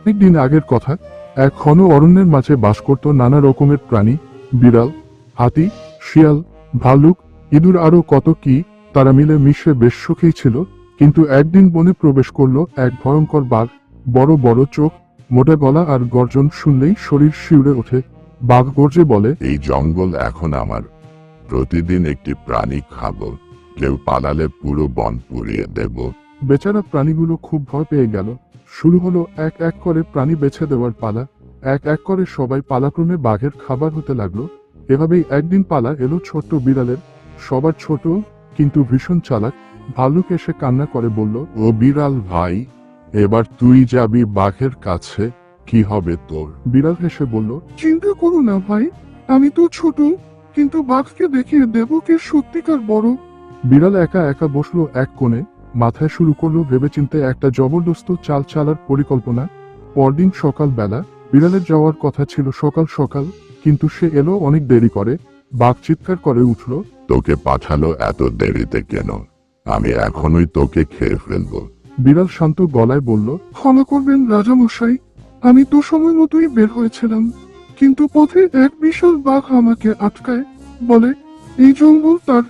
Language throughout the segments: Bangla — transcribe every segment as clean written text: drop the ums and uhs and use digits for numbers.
অনেকদিন আগের কথা। এক ঘন অরণ্যের মাঝে বাস করত নানা রকমের প্রাণী, বিড়াল, হাতি, শিয়াল, ভালুক, ইঁদুর আরো কত কি। তারা মিলে মিশে বেশ সুখেই ছিল। কিন্তু একদিন বনে প্রবেশ করলো এক ভয়ঙ্কর বাঘ। বড় বড় চোখ, মোটা গলা আর গর্জন শুনলেই শরীর শিউরে ওঠে। বাঘ গর্জে বলে, এই জঙ্গল এখন আমার। প্রতিদিন একটি প্রাণী খাবো। কেউ পালালে পুরো বন পুড়িয়ে দেব। বেচারা প্রাণীগুলো খুব ভয় পেয়ে গেল। শুরু হলো এক এক করে প্রাণী বেছে দেওয়ার পালা। এক এক করে সবাই পালাক্রমে বাঘের খাবার হতে লাগলো। এভাবেই একদিন পালা এলো ছোট্ট বিড়ালের। সবার ছোট কিন্তু ভীষণ চালাক। ভালুক এসে কান্না করে বলল, ও বিড়াল ভাই, এবার তুই যাবি বাঘের কাছে। কি হবে তোর? বিড়াল হেসে বলল, চিন্তা করো না ভাই, আমি তো ছোট, কিন্তু বাঘকে দেখিয়ে দেব কে সত্যিকার বড়। বিড়াল একা একা বসলো এক কোণে, মাথায় শুরু করলো ভেবেচিন্তে একটা জবরদস্ত চাল চালার পরিকল্পনা। পরদিন সকাল বেলা বিড়ালের যাওয়ার কথা ছিল সকাল সকাল, কিন্তু সে এলো অনেক দেরি করে। বাঘ চিৎকার করে উঠল, তোকে পাঠালো এত দেরিতে কেন? আমি এখনই তোকে খেয়ে ফেলবো। বিড়াল শান্ত গলায় বলল, ক্ষমা করবেন রাজামশাই, আমি তো সময় মতোই বের হয়েছিলাম, কিন্তু পথে এক বিশাল বাঘ আমাকে আটকায়, বলে এই জঙ্গল তার।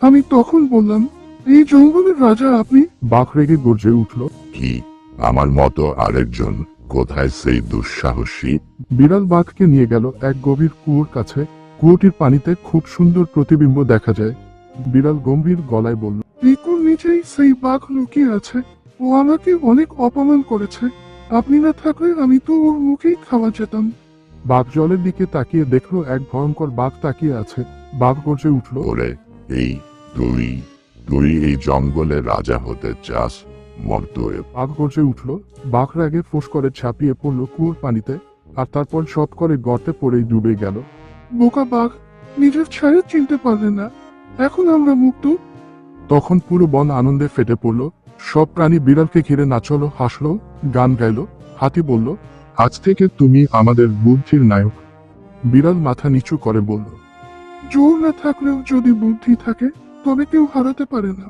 আমি তখন বললাম, এই জঙ্গলের রাজা আপনি। বাঘ রেগে গর্জে উঠল। কি, আমার মতো আরেকজন? কোথায় সেই দুঃসাহসী? বিড়াল বাঘকে নিয়ে গেল এক গভীর কুয়োর কাছে। কুয়োটির পানিতে খুব সুন্দর প্রতিবিম্ব দেখা যায়। বিড়াল গম্ভীর গলায় বলল, এই কুয়োর নিচেই সেই বাঘ লুকিয়ে আছে। ও আমাকে অনেক অপমান করেছে। আপনি না থাকলে আমি তো ওর মুখেই খাওয়া যেতাম। বাঘ জলের দিকে তাকিয়ে দেখলো এক ভয়ঙ্কর বাঘ তাকিয়ে আছে। বাঘ গর্জে উঠল, ওরে, এই তুই তুই এই জঙ্গলে রাজা হতে চাস? মর্তয়ে। বাঘ গর্জে উঠল। বাঘ রাগে ফোঁস করে ঝাঁপিয়ে পড়ল কুয়োর পানিতে, আর তারপর শট করে গর্তে পড়েই ডুবে গেল। বোকা বাঘ, নিজের ছায়া চিনতে পারলে না, এখন আমরা মুক্ত। তখন পুরো বন আনন্দে ফেটে পড়ল। সব প্রাণী বিড়ালকে ঘিরে নাচলো, হাসলো, গান গাইলো। হাতি বলল, আজ থেকে তুমি আমাদের বুদ্ধির নায়ক। বিড়াল মাথা নিচু করে বলল, জোর না থাকলেও যদি বুদ্ধি থাকে তবে কেউ হারাতে পারে না।